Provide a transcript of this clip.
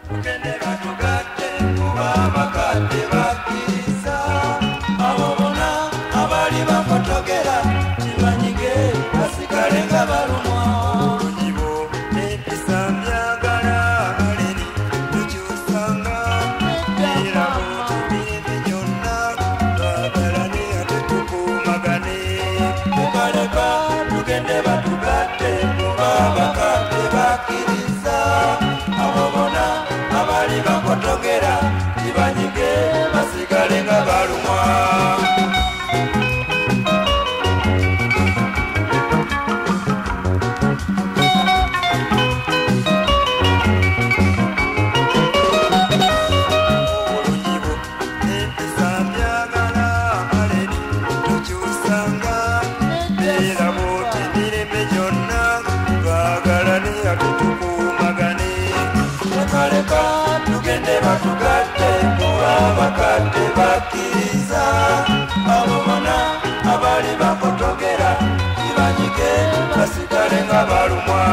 tugende batugatte kuba bakadde bakkiriza abo bonna abali bakotogera kibanyige basigale nga balumwa olunyibo n'empisa byagala aleni tukyusanga birabo tubirime gyonna bagalane ate tukuumagane tukaleka tugende batugatte kuba bakadde bakkiriza abo bonna abali bakotogera kibanyige basigale nga balumwa olunyibo n'empisa byagala aleni tukyusanga birabo tibirime gyonna bagalane ate tukuumagane tukaleka tugende batugatte kuba bakadde bakkiriza abo bonna abali bakotogera kibanyige basigale nga balumwa